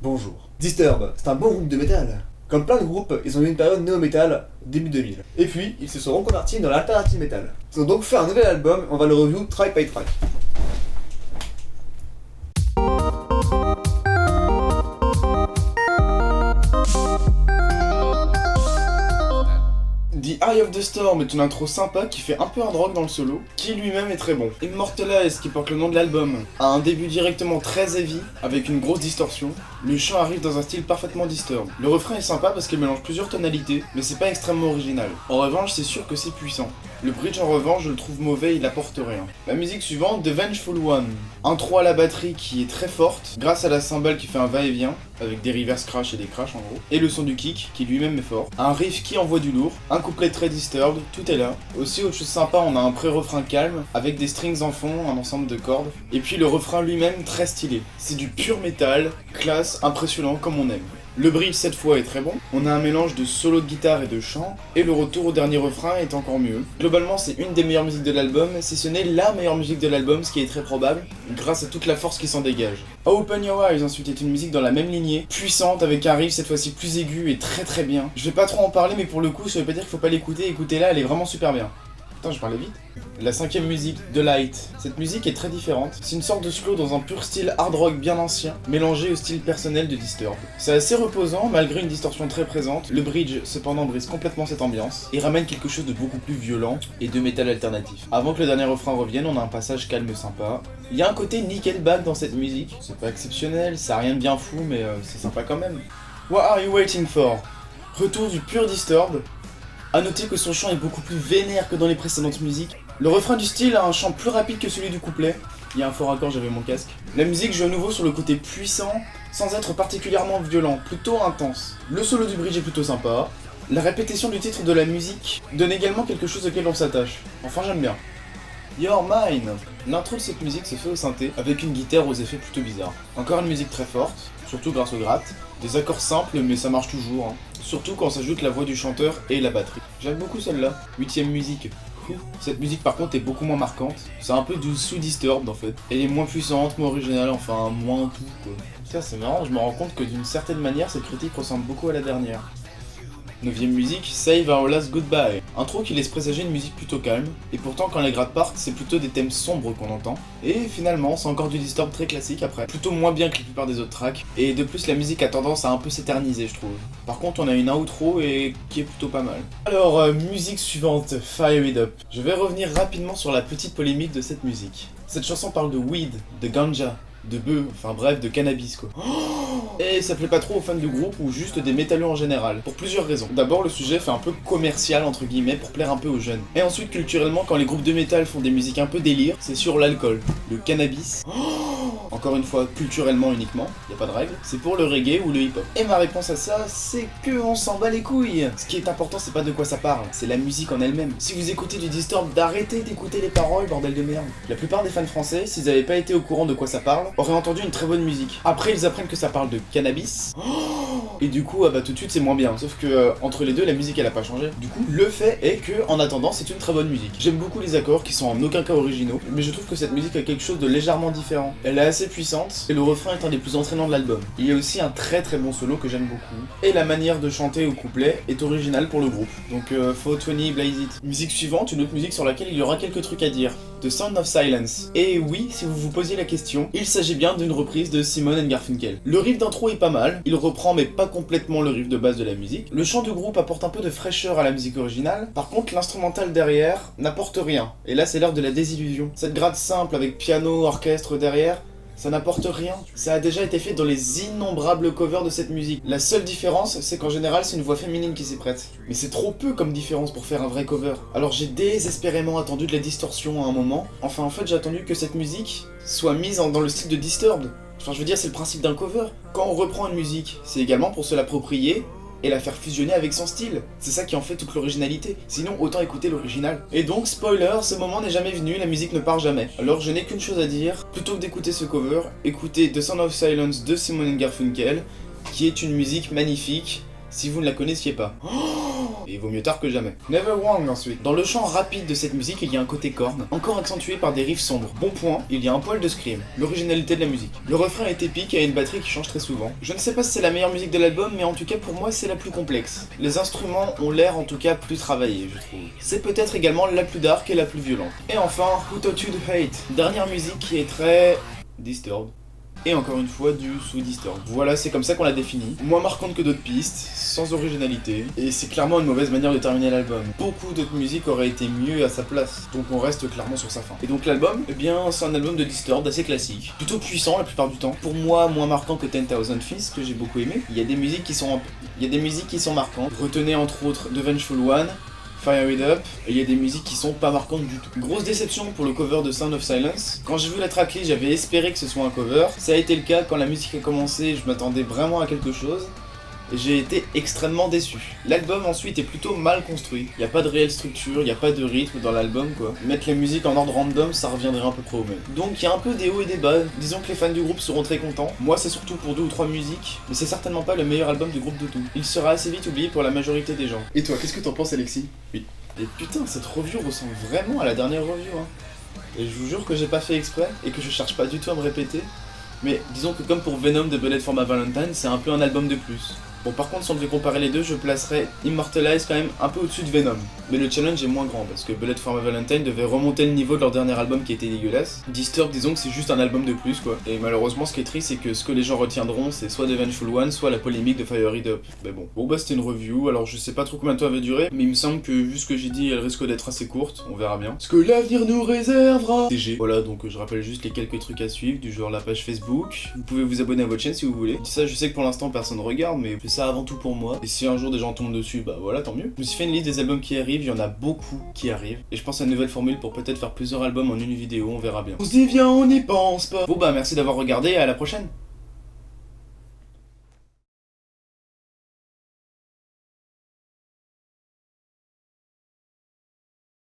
Bonjour. Disturbed, c'est un bon groupe de métal. Comme plein de groupes, ils ont eu une période néo-metal début 2000. Et puis, ils se sont reconvertis dans l'alternative metal. Ils ont donc fait un nouvel album, on va le review track by track. The Eye of the Storm est une intro sympa qui fait un peu hard rock dans le solo, qui lui-même est très bon. Immortalize, qui porte le nom de l'album, a un début directement très heavy, avec une grosse distorsion. Le chant arrive dans un style parfaitement Disturbed. Le refrain est sympa parce qu'il mélange plusieurs tonalités, mais c'est pas extrêmement original. En revanche, c'est sûr que c'est puissant. Le bridge en revanche, je le trouve mauvais, il apporte rien. La musique suivante, The Vengeful One. Intro à la batterie qui est très forte, grâce à la cymbale qui fait un va-et-vient, avec des reverse crash et des crash en gros, et le son du kick, qui lui-même est fort. Un riff qui envoie du lourd, un couplet très disturbed, tout est là. Aussi, autre chose sympa, on a un pré-refrain calme, avec des strings en fond, un ensemble de cordes, et puis le refrain lui-même très stylé. C'est du pur métal, classe, impressionnant comme on aime. Le bridge cette fois est très bon, on a un mélange de solo de guitare et de chant, et le retour au dernier refrain est encore mieux. Globalement c'est une des meilleures musiques de l'album, si ce n'est la meilleure musique de l'album, ce qui est très probable, grâce à toute la force qui s'en dégage. Open Your Eyes ensuite est une musique dans la même lignée, puissante avec un riff cette fois-ci plus aigu et très bien. Je vais pas trop en parler mais pour le coup ça veut pas dire qu'il faut pas l'écouter, écoutez-la, elle est vraiment super bien. Putain, je parlais vite. La cinquième musique, The Light. Cette musique est très différente. C'est une sorte de slow dans un pur style hard rock bien ancien, mélangé au style personnel de Disturbed. C'est assez reposant, malgré une distorsion très présente. Le bridge, cependant, brise complètement cette ambiance, et ramène quelque chose de beaucoup plus violent et de métal alternatif. Avant que le dernier refrain revienne, on a un passage calme sympa. Il y a un côté Nickelback dans cette musique. C'est pas exceptionnel, ça a rien de bien fou, mais c'est sympa quand même. What Are You Waiting For? Retour du pur Disturbed. A noter que son chant est beaucoup plus vénère que dans les précédentes musiques. Le refrain du style a un chant plus rapide que celui du couplet. Il y a un fort accord, j'avais mon casque. La musique joue à nouveau sur le côté puissant, sans être particulièrement violent, plutôt intense. Le solo du bridge est plutôt sympa. La répétition du titre de la musique donne également quelque chose auquel on s'attache. Enfin, j'aime bien. You're Mine. L'intro de cette musique se fait au synthé, avec une guitare aux effets plutôt bizarres. Encore une musique très forte, surtout grâce au gratte. Des accords simples, mais ça marche toujours, hein. Surtout quand s'ajoute la voix du chanteur et la batterie. J'aime beaucoup celle-là. 8ème musique. Cette musique par contre est beaucoup moins marquante. C'est un peu du sous-Disturbed en fait. Elle est moins puissante, moins originale, enfin moins tout quoi. Putain, c'est marrant, je me rends compte que d'une certaine manière cette critique ressemble beaucoup à la dernière. 9ème musique, Save Our Last Goodbye. Intro qui laisse présager une musique plutôt calme, et pourtant quand les grattes partent, c'est plutôt des thèmes sombres qu'on entend. Et finalement, c'est encore du Disturbed très classique après, plutôt moins bien que la plupart des autres tracks, et de plus la musique a tendance à un peu s'éterniser je trouve. Par contre on a une outro et qui est plutôt pas mal. Alors, musique suivante, Fire It Up. Je vais revenir rapidement sur la petite polémique de cette musique. Cette chanson parle de weed, de ganja, de bœuf, enfin bref, de cannabis quoi. Et ça plaît pas trop aux fans du groupe ou juste des métalleux en général, pour plusieurs raisons. D'abord, le sujet fait un peu commercial entre guillemets pour plaire un peu aux jeunes. Et ensuite, culturellement, quand les groupes de métal font des musiques un peu délire, c'est sur l'alcool, le cannabis. Encore une fois, culturellement uniquement, y a pas de règle, c'est pour le reggae ou le hip-hop. Et ma réponse à ça, c'est que on s'en bat les couilles. Ce qui est important, c'est pas de quoi ça parle, c'est la musique en elle-même. Si vous écoutez du Disturbed, d'arrêter d'écouter les paroles, bordel de merde. La plupart des fans français, s'ils avaient pas été au courant de quoi ça parle, auraient entendu une très bonne musique. Après, ils apprennent que ça parle de cannabis. Et du coup, bah tout de suite c'est moins bien. Sauf que entre les deux, la musique elle a pas changé. Du coup, le fait est que, en attendant, c'est une très bonne musique. J'aime beaucoup les accords qui sont en aucun cas originaux, mais je trouve que cette musique a quelque chose de légèrement différent. Elle est assez puissante, et le refrain est un des plus entraînants de l'album. Il y a aussi un très bon solo que j'aime beaucoup. Et la manière de chanter au couplet est originale pour le groupe. Donc 420 Blaze It. Musique suivante, une autre musique sur laquelle il y aura quelques trucs à dire. The Sound of Silence. Et oui, si vous vous posiez la question, il s'agit bien d'une reprise de Simon & Garfunkel. Le riff d'intro est pas mal, il reprend mais pas complètement le riff de base de la musique. Le chant du groupe apporte un peu de fraîcheur à la musique originale, par contre l'instrumental derrière n'apporte rien. Et là c'est l'heure de la désillusion. Cette gratte simple avec piano, orchestre derrière, ça n'apporte rien. Ça a déjà été fait dans les innombrables covers de cette musique. La seule différence, c'est qu'en général, c'est une voix féminine qui s'y prête. Mais c'est trop peu comme différence pour faire un vrai cover. Alors j'ai désespérément attendu de la distorsion à un moment. Enfin, en fait, j'ai attendu que cette musique soit mise dans le style de Disturbed. Enfin, je veux dire, c'est le principe d'un cover. Quand on reprend une musique, c'est également pour se l'approprier et la faire fusionner avec son style. C'est ça qui en fait toute l'originalité. Sinon, autant écouter l'original. Et donc, spoiler, ce moment n'est jamais venu, la musique ne part jamais. Alors je n'ai qu'une chose à dire, plutôt que d'écouter ce cover, écoutez The Sound of Silence de Simon & Garfunkel, qui est une musique magnifique, si vous ne la connaissiez pas. et il vaut mieux tard que jamais. Never Wrong ensuite. Dans le chant rapide de cette musique, il y a un côté corne, encore accentué par des riffs sombres. Bon point, il y a un poil de scream, l'originalité de la musique. Le refrain est épique et a une batterie qui change très souvent. Je ne sais pas si c'est la meilleure musique de l'album, mais en tout cas pour moi c'est la plus complexe. Les instruments ont l'air en tout cas plus travaillés, je trouve. C'est peut-être également la plus dark et la plus violente. Et enfin, Who Taught You to Hate. Dernière musique qui est très... Disturbed. Et encore une fois du sous-Disturbed. Voilà, c'est comme ça qu'on l'a défini. Moins marquante que d'autres pistes, sans originalité. Et c'est clairement une mauvaise manière de terminer l'album. Beaucoup d'autres musiques auraient été mieux à sa place. Donc on reste clairement sur sa fin. Et donc l'album, eh bien c'est un album de Disturbed assez classique. Plutôt puissant la plupart du temps. Pour moi, moins marquant que 10,000 Feasts, que j'ai beaucoup aimé. Il y a des musiques qui sont marquantes. Retenez entre autres The Vengeful One, Fire It Up, et il y a des musiques qui sont pas marquantes du tout. Grosse déception pour le cover de Sound of Silence. Quand j'ai vu la tracklist, j'avais espéré que ce soit un cover. Ça a été le cas, quand la musique a commencé, je m'attendais vraiment à quelque chose. Et j'ai été extrêmement déçu. L'album ensuite est plutôt mal construit. Il n'y a pas de réelle structure, il n'y a pas de rythme dans l'album quoi. Mettre les musiques en ordre random, ça reviendrait un peu trop au même. Donc il y a un peu des hauts et des bas. Disons que les fans du groupe seront très contents. Moi c'est surtout pour 2 ou 3 musiques, mais c'est certainement pas le meilleur album du groupe de tout. Il sera assez vite oublié pour la majorité des gens. Et toi, qu'est-ce que t'en penses, Alexis? Oui. Et putain, cette review ressemble vraiment à la dernière review hein. Et je vous jure que j'ai pas fait exprès, et que je cherche pas du tout à me répéter. Mais disons que comme pour Venom de Bullet for My Valentine, c'est un peu un album de plus. Bon par contre si on devait comparer les deux, je placerais Immortalize quand même un peu au-dessus de Venom. Mais le challenge est moins grand parce que Bullet for My Valentine devait remonter le niveau de leur dernier album qui était dégueulasse. Disturbed disons que c'est juste un album de plus quoi. Et malheureusement ce qui est triste c'est que ce que les gens retiendront c'est soit The Vengeful One, soit la polémique de Fire It Up. Mais bon. Bon bah c'était une review, alors je sais pas trop combien de temps elle va durer, mais il me semble que vu ce que j'ai dit elle risque d'être assez courte, on verra bien. Ce que l'avenir nous réservera. DG. Voilà donc je rappelle juste les quelques trucs à suivre, du genre la page Facebook. Vous pouvez vous abonner à votre chaîne si vous voulez. Je dis ça, je sais que pour l'instant personne regarde, mais c'est ça avant tout pour moi. Et si un jour des gens tombent dessus, bah voilà, tant mieux. Je me suis fait une liste des albums qui arrivent, il y en a beaucoup qui arrivent. Et je pense à une nouvelle formule pour peut-être faire plusieurs albums en une vidéo, on verra bien. On se dit viens, on n'y pense pas. Bon bah merci d'avoir regardé et à la prochaine.